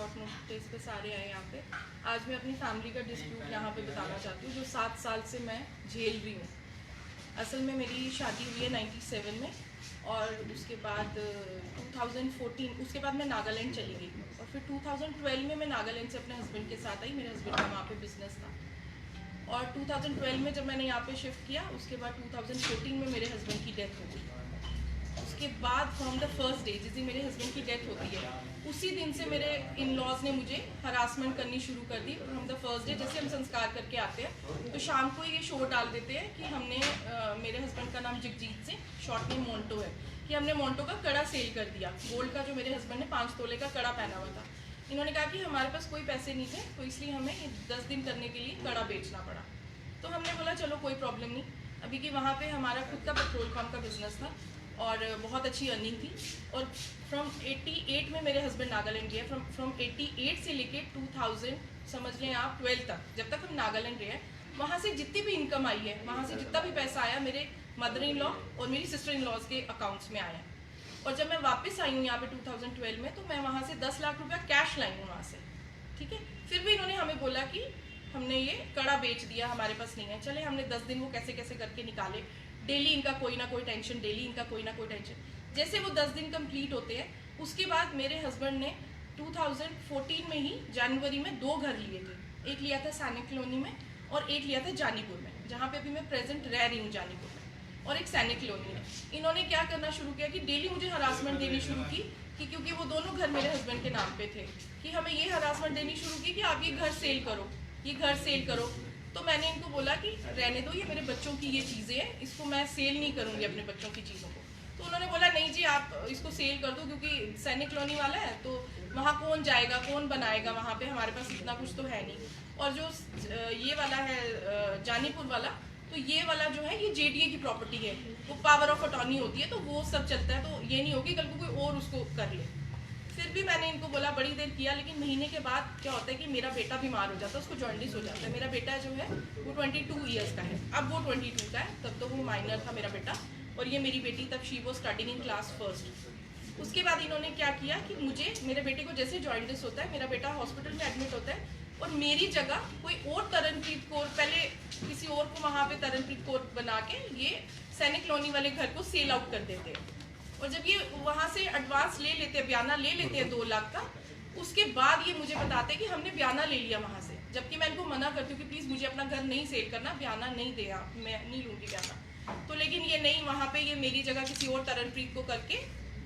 Short notice पे सारे आए यहाँ पे। आज मैं अपनी फैमिली का डिस्प्यूट यहाँ पे बताना चाहती हूँ जो 7 साल से मैं झेल रही हूँ। असल में मेरी शादी हुई है 97 में और उसके बाद 2014 उसके बाद मैं नागालैंड चली गई और फिर 2012 में मैं नागालैंड से अपने हस्बैंड के साथ आई। मेरे हस्बैंड का वहाँ पे बिजनेस था और 2012 में जब मैंने यहाँ पे शिफ्ट किया उसके बाद 2014 में मेरे हस्बैंड की डेथ हो गई। उसके बाद फ्रॉम द फर्स्ट डे जिस दिन मेरे हस्बैंड की डेथ होती है उसी दिन से मेरे इन लॉज ने मुझे हरासमेंट करनी शुरू कर दी। फ्रॉम द फर्स्ट डे जैसे हम संस्कार करके आते हैं तो शाम को ये शो डाल देते हैं कि हमने मेरे हस्बैंड का नाम जगजीत सिंह शॉर्ट नेम मोन्टो है कि हमने मोन्टो का कड़ा सेल कर दिया। गोल्ड का जो मेरे हस्बैंड ने 5 तोले का कड़ा पहना हुआ था। इन्होंने कहा कि हमारे पास कोई पैसे नहीं थे तो इसलिए हमें 10 दिन करने के लिए कड़ा बेचना पड़ा। तो हमने बोला चलो कोई प्रॉब्लम नहीं, अभी कि वहाँ पे हमारा खुद का पेट्रोल पंप का बिजनेस था और बहुत अच्छी अर्निंग थी। और फ्रॉम 88 में मेरे हस्बैंड नागालैंड गए। फ्रॉम 88 से लेके 2000 समझ लें आप 12 तक, जब तक हम नागालैंड रहे वहाँ से जितनी भी इनकम आई है, वहाँ से जितना भी पैसा आया मेरे मदर इन लॉ और मेरी सिस्टर इन लॉज के अकाउंट्स में आया। और जब मैं वापस आई हूँ यहाँ पे 2012 में तो मैं वहाँ से 10 लाख रुपया कैश लाई हूँ वहाँ से, ठीक है। फिर भी इन्होंने हमें बोला कि हमने ये कड़ा बेच दिया, हमारे पास नहीं है। चले हमने 10 दिन वो कैसे कैसे करके निकाले। डेली इनका कोई ना कोई टेंशन, डेली इनका कोई ना कोई टेंशन। जैसे वो 10 दिन कंप्लीट होते हैं उसके बाद मेरे हस्बैंड ने 2014 में ही जनवरी में 2 घर लिए थे। एक लिया था सैनिक कॉलोनी में और एक लिया था जानीपुर में, जहाँ पे अभी मैं प्रेजेंट रह रही हूँ जानीपुर में, और एक सैनिक कॉलोनी में। इन्होंने क्या करना शुरू किया कि डेली मुझे हरासमेंट देनी शुरू की कि क्योंकि वो दोनों घर मेरे हस्बैंड के नाम पे थे कि हमें ये हरासमेंट देनी शुरू की कि आप ये घर सेल करो, ये घर सेल करो। तो मैंने इनको बोला कि रहने दो, ये मेरे बच्चों की ये चीज़ें हैं, इसको मैं सेल नहीं करूँगी अपने बच्चों की चीज़ों को। तो उन्होंने बोला नहीं जी आप इसको सेल कर दो क्योंकि सैनिक कॉलोनी वाला है तो वहाँ कौन जाएगा, कौन बनाएगा, वहाँ पे हमारे पास इतना कुछ तो है नहीं। और जो ये वाला है जानीपुर वाला, तो ये वाला जो है ये जेडीए की प्रॉपर्टी है, वो पावर ऑफ अटॉर्नी होती है, तो वो सब चलता है। तो ये नहीं होगी कल को कोई और उसको कर ले। फिर भी मैंने इनको बोला, बड़ी देर किया, लेकिन महीने के बाद क्या होता है कि मेरा बेटा बीमार हो जाता है, उसको जॉन्डिस हो जाता है। मेरा बेटा जो है वो 22 ईयर्स का है, अब वो 22 का है, तब तो वो माइनर था मेरा बेटा। और ये मेरी बेटी तब शी वो स्टडिंग इन क्लास 1st। उसके बाद इन्होंने क्या किया कि मुझे, मेरे बेटे को जैसे जॉन्डिस होता है, मेरा बेटा हॉस्पिटल में एडमिट होता है और मेरी जगह कोई और तरनप्रीत कौर, पहले किसी और को वहाँ पे तरनप्रीत कौर बना के ये सैनिक कॉलोनी वाले घर को सेल आउट कर देते हैं। और जब ये वहाँ से एडवांस ले लेते हैं, बयाना ले लेते हैं 2 लाख का, उसके बाद ये मुझे बताते हैं कि हमने बयाना ले लिया वहाँ से। जबकि मैं इनको मना करती हूँ कि प्लीज़ मुझे अपना घर नहीं सेल करना, बयाना नहीं दे आप, मैं नहीं लूँगी बयाना। तो लेकिन ये नहीं, वहाँ पे ये मेरी जगह किसी और तरनप्रीत को करके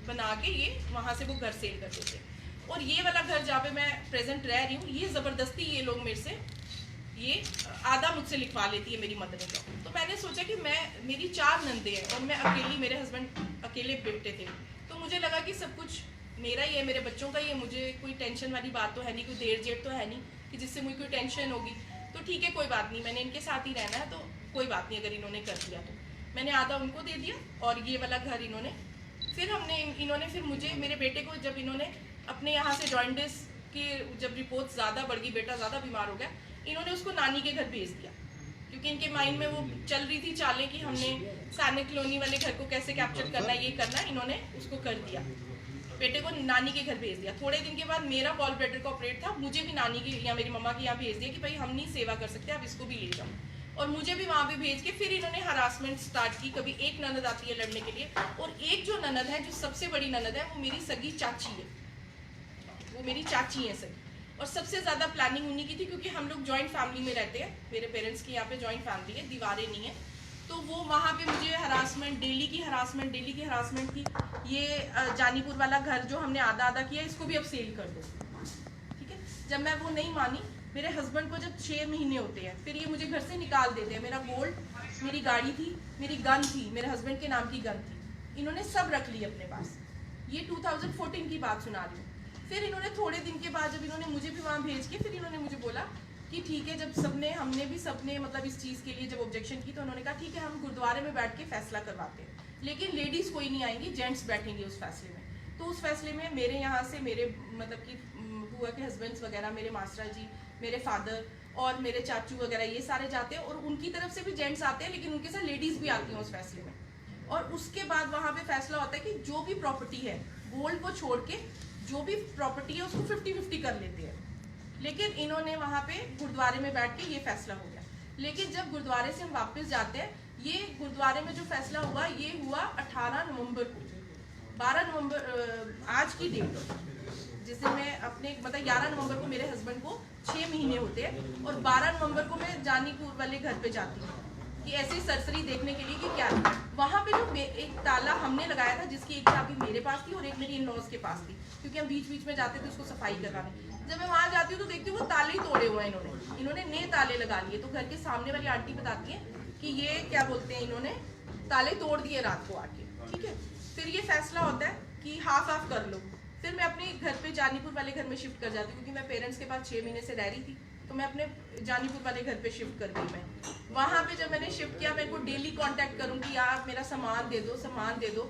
बना के ये वहाँ से वो घर सेल कर देते। और ये वाला घर जहाँ पे मैं प्रेजेंट रह रही हूँ, ये ज़बरदस्ती ये लोग मेरे से ये आधा मुझसे लिखवा लेती है मेरी मदर इन लॉ। तो मैंने सोचा कि मेरी 4 नंदे हैं और मैं अकेली, मेरे हस्बैंड अकेले बेटे थे, तो मुझे लगा कि सब कुछ मेरा ही है, मेरे बच्चों का ही है, मुझे कोई टेंशन वाली बात तो है नहीं, कोई देर जेठ तो है नहीं कि जिससे मुझे कोई टेंशन होगी। तो ठीक है कोई बात नहीं, मैंने इनके साथ ही रहना है तो कोई बात नहीं, अगर इन्होंने कर दिया तो। मैंने आधा उनको दे दिया और ये वाला घर इन्होंने, फिर इन्होंने फिर मुझे, मेरे बेटे को जब इन्होंने अपने यहाँ से जॉन्डिस की जब रिपोर्ट ज़्यादा बढ़ गई, बेटा ज़्यादा बीमार हो गया, इन्होंने उसको नानी के घर भेज दिया क्योंकि इनके माइंड में वो चल रही थी चालें कि हमने सैनिक कॉलोनी वाले घर को कैसे कैप्चर करना है, ये करना है। इन्होंने उसको कर दिया, बेटे को नानी के घर भेज दिया। थोड़े दिन के बाद मेरा गॉल ब्लैडर का ऑपरेट था, मुझे भी नानी की या मेरी मम्मा के यहाँ भेज दिया कि भाई हम नहीं सेवा कर सकते, आप इसको भी ले जाओ। और मुझे भी वहाँ पे भेज के फिर इन्होंने हरासमेंट स्टार्ट की। कभी एक ननद आती है लड़ने के लिए, और एक जो ननद है, जो सबसे बड़ी ननद है, वो मेरी सगी चाची है, वो मेरी चाची है सगी। और सबसे ज़्यादा प्लानिंग उन्हीं की थी क्योंकि हम लोग जॉइंट फैमिली में रहते हैं, मेरे पेरेंट्स की यहाँ पे जॉइंट फैमिली है, दीवारें नहीं है। तो वो वहाँ पे मुझे हरासमेंट, डेली की हरासमेंट की। ये जानीपुर वाला घर जो हमने आधा किया, इसको भी अब सेल कर दो, ठीक है। जब मैं वो नहीं मानी, मेरे हस्बैंड को जब 6 महीने होते हैं, फिर ये मुझे घर से निकाल देते हैं। मेरा गोल्ड, मेरी गाड़ी थी, मेरी गन थी, मेरे हस्बैंड के नाम की गन थी, इन्होंने सब रख ली अपने पास। ये 2014 की बात सुना रही हूँ। फिर इन्होंने थोड़े दिन के बाद जब इन्होंने मुझे भी वहाँ भेज के, फिर इन्होंने मुझे बोला कि ठीक है, जब हमने भी सबने मतलब इस चीज़ के लिए जब ऑब्जेक्शन की, तो उन्होंने कहा ठीक है हम गुरुद्वारे में बैठ के फैसला करवाते हैं, लेकिन लेडीज़ कोई नहीं आएंगी, जेंट्स बैठेंगे उस फैसले में। तो उस फैसले में मेरे यहाँ से मेरे मतलब कि बुआ के हस्बैंड्स वगैरह, मेरे मास्टर जी, मेरे फादर और मेरे चाचू वगैरह, ये सारे जाते हैं। और उनकी तरफ से भी जेंट्स आते हैं, लेकिन उनके साथ लेडीज़ भी आती हैं उस फैसले में। और उसके बाद वहाँ पे फैसला होता है कि जो भी प्रॉपर्टी है, गोल्ड को छोड़ के जो भी प्रॉपर्टी है उसको 50-50 कर लेते हैं। लेकिन इन्होंने वहाँ पे गुरुद्वारे में बैठ के ये फैसला हो गया। लेकिन जब गुरुद्वारे से हम वापस जाते हैं, ये गुरुद्वारे में जो फैसला हुआ ये हुआ 18 नवंबर को। 12 नवंबर आज की डेट, जिसे मैं अपने मतलब 11 नवंबर को मेरे हस्बैंड को 6 महीने होते हैं और 12 नवंबर को मैं जानीपुर वाले घर पे जाती हूँ कि ऐसे सरसरी देखने के लिए कि क्या है। वहाँ पे जो एक ताला हमने लगाया था, जिसकी एक चाबी मेरे पास थी और एक मेरी इन लॉज के पास थी, क्योंकि हम बीच बीच में जाते थे उसको सफाई करवाने। जब मैं वहाँ जाती हूँ तो देखती हूँ वो ताले ही तोड़े हुए हैं, इन्होंने नए ताले लगा लिए। तो घर के सामने वाली आंटी बताती है कि ये क्या बोलते हैं, इन्होंने ताले तोड़ दिए रात को आके। ठीक है, फिर ये फैसला होता है कि हाफ हाफ कर लो। फिर मैं अपने घर पे जानीपुर वाले घर में शिफ्ट कर जाती हूँ, क्योंकि मैं पेरेंट्स के पास 6 महीने से रह रही थी, तो मैं अपने जानीपुर वाले घर पे शिफ्ट कर गई। मैं वहाँ पे जब मैंने शिफ्ट किया, मेरे को डेली कांटेक्ट करूँ कि यार मेरा सामान दे दो, सामान दे दो,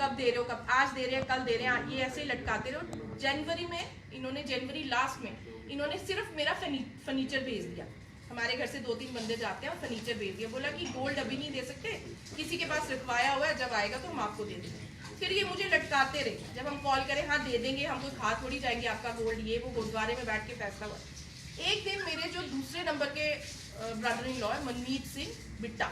कब दे रहे हो, कब आज दे रहे हैं, कल दे रहे हैं, ये ऐसे ही लटकाते रहो। जनवरी में इन्होंने, जनवरी लास्ट में इन्होंने सिर्फ मेरा फर्नीचर भेज दिया। हमारे घर से 2-3 बंदे जाते हैं और फर्नीचर भेज दिया। बोला कि गोल्ड अभी नहीं दे सकते, किसी के पास रखवाया हुआ है, जब आएगा तो हम आपको दे देंगे। फिर ये मुझे लटकाते रहे, जब हम कॉल करें हाँ दे देंगे, हम कोई खा थोड़ी जाएंगे आपका गोल्ड, ये वो। गुरुद्वारे में बैठ के फैसला हुआ। एक दिन मेरे जो दूसरे नंबर के ब्रदर इन लॉ है, मनमीत सिंह बिट्टा,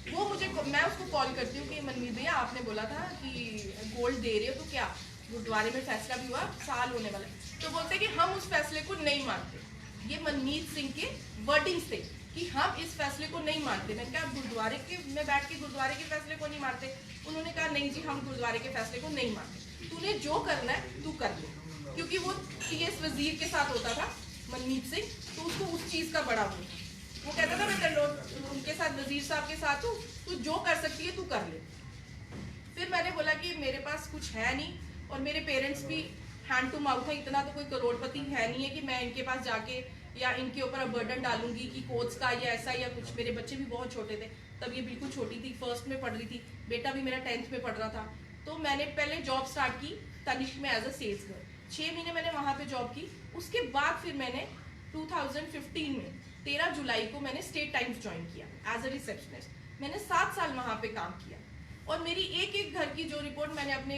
वो मुझे, मैं उसको कॉल करती हूँ कि मनमीत भैया आपने बोला था कि गोल्ड दे रहे हो, तो क्या गुरुद्वारे में फैसला भी हुआ, साल होने वाला है। तो बोलते कि हम उस फैसले को नहीं मानते। ये मनमीत सिंह के वर्डिंग्स थे कि हम इस फैसले को नहीं मानते। मैंने कहा गुरुद्वारे के में बैठ के गुरुद्वारे के फैसले को नहीं मानते? उन्होंने कहा नहीं जी, हम गुरुद्वारे के फैसले को नहीं मानते, तूने जो करना है तू कर ले। क्योंकि वो TS वजीर के साथ होता था मनमीत सिंह, तो उसको उस चीज का बड़ा वो कहता था मैं उनके साथ, वजीर साहब के साथ हूँ, तू जो कर सकती है तू कर ले। फिर मैंने बोला कि मेरे पास कुछ है नहीं और मेरे पेरेंट्स भी हैंड टू माउथ है, इतना तो कोई करोड़पति है नहीं है कि मैं इनके पास जाके या इनके ऊपर बर्डन डालूंगी कि कोच का या ऐसा या कुछ। मेरे बच्चे भी बहुत छोटे थे तब, ये बिल्कुल छोटी थी, फर्स्ट में पढ़ रही थी, बेटा भी मेरा 10th में पढ़ रहा था। तो मैंने पहले जॉब स्टार्ट की तनिष्क में एज अ सेल्स गर्ल। 6 महीने मैंने वहाँ पे जॉब की। उसके बाद फिर मैंने 2015 में 13 जुलाई को मैंने स्टेट टाइम्स ज्वाइन किया एज अ रिसेप्शनिस्ट। मैंने 7 साल वहाँ पे काम किया और मेरी एक एक घर की जो रिपोर्ट मैंने अपने,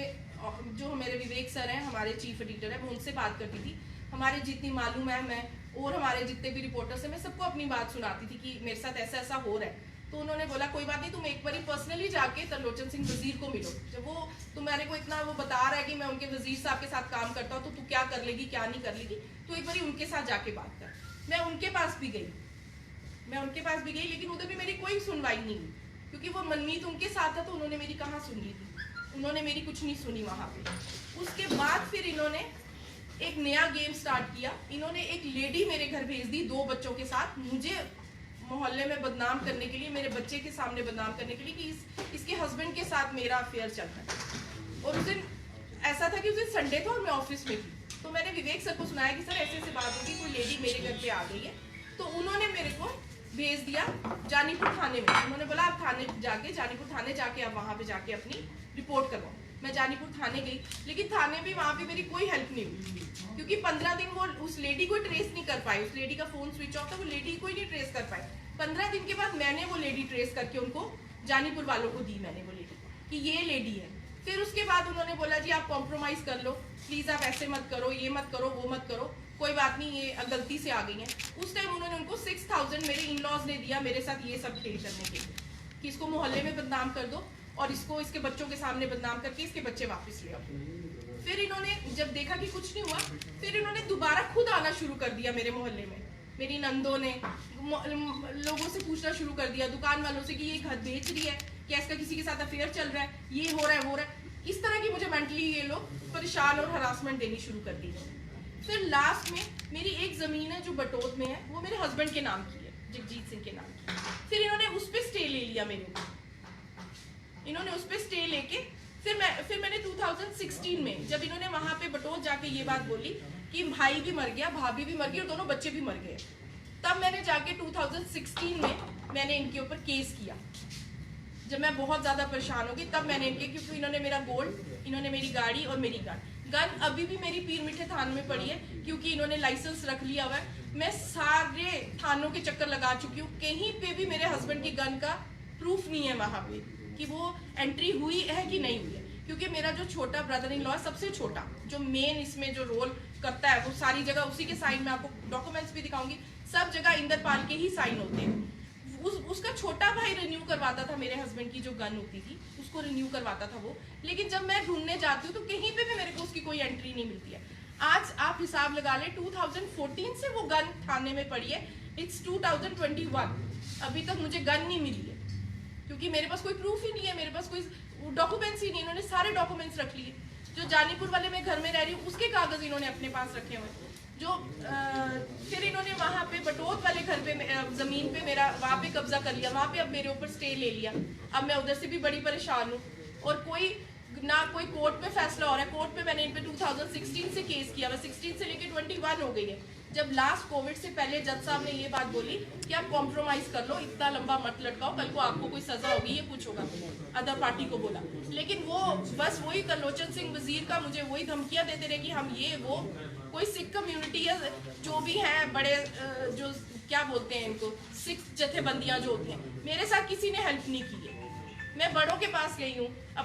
जो मेरे विवेक सर हैं, हमारे चीफ एडिटर है, मैं उनसे बात करती थी। हमारे जितनी मालूम है मैं और हमारे जितने भी रिपोर्टर्स हैं, मैं सबको अपनी बात सुनाती थी कि मेरे साथ ऐसा ऐसा हो रहा है। तो उन्होंने बोला कोई बात नहीं, तुम एक बार पर्सनली जाके तरलोचन सिंह वजीर को मिलो। जब वो तुम्हारे को इतना वो बता रहा है कि मैं उनके वजीर साहब के साथ काम करता हूँ, तो तू क्या कर लेगी क्या नहीं कर लेगी, तो एक बार उनके साथ जाके बात कर। मैं उनके पास भी गई, लेकिन उधर भी मेरी कोई सुनवाई नहीं हुई, क्योंकि वो मनमीत उनके साथ था, तो उन्होंने मेरी कहाँ सुनी थी, उन्होंने मेरी कुछ नहीं सुनी वहाँ पे। उसके बाद फिर इन्होंने एक नया गेम स्टार्ट किया। इन्होंने एक लेडी मेरे घर भेज दी 2 बच्चों के साथ, मुझे मोहल्ले में बदनाम करने के लिए, मेरे बच्चे के सामने बदनाम करने के लिए कि इसके हस्बैंड के साथ मेरा अफेयर चल रहा है। और उस दिन ऐसा था कि उस दिन संडे था और मैं ऑफिस में थी, तो मैंने विवेक सर को सुनाया कि सर ऐसे ऐसे बात होगी, कोई लेडी मेरे घर पे आ गई है। तो उन्होंने मेरे को भेज दिया जानीपुर थाने में। उन्होंने बोला आप जानीपुर थाने जाके आप वहाँ पे जाके अपनी रिपोर्ट करवाओ। मैं जानीपुर थाने गई, लेकिन थाने भी वहाँ पे मेरी कोई हेल्प नहीं हुई, क्योंकि 15 दिन वो उस लेडी को ट्रेस नहीं कर पाए। उस लेडी का फोन स्विच ऑफ था, वो लेडी को ही नहीं ट्रेस कर पाए। 15 दिन के बाद मैंने वो लेडी ट्रेस करके उनको जानीपुर वालों को दी, मैंने वो लेडी कि ये लेडी है। फिर उसके बाद उन्होंने बोला जी आप कॉम्प्रोमाइज कर लो, प्लीज आप ऐसे मत करो, ये मत करो, वो मत करो, कोई बात नहीं, ये गलती से आ गई है। उस टाइम उन्होंने उनको 6000 मेरे इन लॉज ने दिया मेरे साथ ये सब खेल करने के लिए कि इसको मोहल्ले में बदनाम कर दो और इसको इसके बच्चों के सामने बदनाम करके इसके बच्चे वापस ले आओ। फिर इन्होंने जब देखा कि कुछ नहीं हुआ, फिर इन्होंने दोबारा खुद आना शुरू कर दिया मेरे मोहल्ले में। मेरी नंदों ने लोगों से पूछना शुरू कर दिया, दुकान वालों से कि ये घर बेच रही है क्या, इसका किसी के साथ अफेयर चल रहा है, ये हो रहा है वो रहा है। इस तरह की मुझे मेंटली ये लोग परेशान और हरासमेंट देनी शुरू कर दी। फिर लास्ट में मेरी एक जमीन है जो बटोत में है, वो मेरे हस्बैंड के नाम की है, जगजीत सिंह के नाम की। फिर इन्होंने उस पर स्टे ले लिया मेरे ऊपर, इन्होंने उस पर स्टे लेके फिर मैंने 2016 में जब इन्होंने वहां पे बटोत जाके ये बात बोली कि भाई भी मर गया, भाभी भी मर गई और दोनों बच्चे भी मर गए, तब मैंने जाके 2016 में मैंने इनके ऊपर केस किया। जब मैं बहुत ज्यादा परेशान हो गई तब मैंने इनके, क्योंकि इन्होंने मेरा गोल्ड, इन्होंने मेरी गाड़ी और मेरी गन अभी भी मेरी पीर मीठे थाने में पड़ी है, क्योंकि इन्होंने लाइसेंस रख लिया हुआ है। मैं सारे थानों के चक्कर लगा चुकी हूँ, कहीं पे भी मेरे हस्बैंड की गन का प्रूफ नहीं है वहां पे कि वो एंट्री हुई है कि नहीं हुई है। क्योंकि मेरा जो छोटा ब्रदर इन लॉ सबसे छोटा, जो मेन इसमें जो रोल करता है वो सारी जगह उसी के साइन में, आपको डॉक्यूमेंट्स भी दिखाऊंगी, सब जगह इंद्रपाल के ही साइन होते हैं। उसका छोटा भाई रिन्यू करवाता था मेरे हस्बैंड की जो गन होती थी, उसको रिन्यू करवाता था वो। लेकिन जब मैं ढूंढने जाती हूँ तो कहीं पे भी मेरे को उसकी कोई एंट्री नहीं मिलती है। आज आप हिसाब लगा ले, 2014 से वो गन थाने में पड़ी है, इट्स 2021, अभी तक मुझे गन नहीं मिली है, क्योंकि मेरे पास कोई प्रूफ ही नहीं है, मेरे पास कोई डॉक्यूमेंट्स ही नहीं। इन्होंने सारे डॉक्यूमेंट्स रख लिए। जो जानीपुर वाले मैं घर में रह रही हूँ उसके कागज इन्होंने अपने पास रखे हुए। जो फिर इन्होंने वहाँ पे बटोत वाले घर पे जमीन पे मेरा वहाँ पे कब्जा कर लिया, वहाँ पे अब मेरे ऊपर स्टे ले लिया। अब मैं उधर से भी बड़ी परेशान हूँ, और कोई ना कोई कोर्ट में फैसला हो रहा है। कोर्ट पे मैंने इन पे 2016 से केस किया, मैं 16 से लेके 21 हो गई है। जब लास्ट कोविड से पहले जज साहब ने ये बात बोली कि आप कॉम्प्रोमाइज कर लो, इतना लंबा मत लटकाओ, कल को आपको कोई सजा होगी, ये कुछ होगा, अदर पार्टी को बोला। लेकिन वो बस वही तरलोचन सिंह वजीर का मुझे वही धमकियां देते रहे कि हम ये वो, कोई सिख कम्युनिटी है जो भी हैं बड़े, जो क्या बोलते हैं इनको, सिख जथेबंदियां जो होती हैं, मेरे साथ किसी ने हेल्प नहीं की है। मैं बड़ों के पास गई हूँ।